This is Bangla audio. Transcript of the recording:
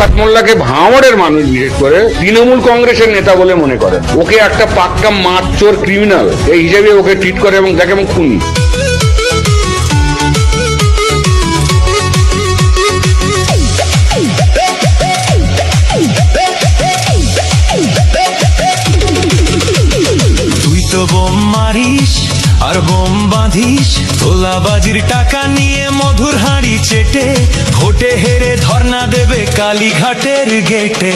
শওকত মোল্লাকে ভাঙড়ের মানুষ বিশেষ করে তৃণমূল কংগ্রেসের নেতা বলে মনে করেন। ওকে একটা পাক্কা মারচোর ক্রিমিনাল এই হিসেবে ওকে ট্রিট করে এবং দেখে এবং খুনি। তুই তো বোম মারিস আর বোম বাঁধিস, তোলাবাজির টাকা নিয়ে মধুর হাঁড়ি চেটে, ভোটে হেরে ধর্ণা দেবে কালীঘাটের গেটে।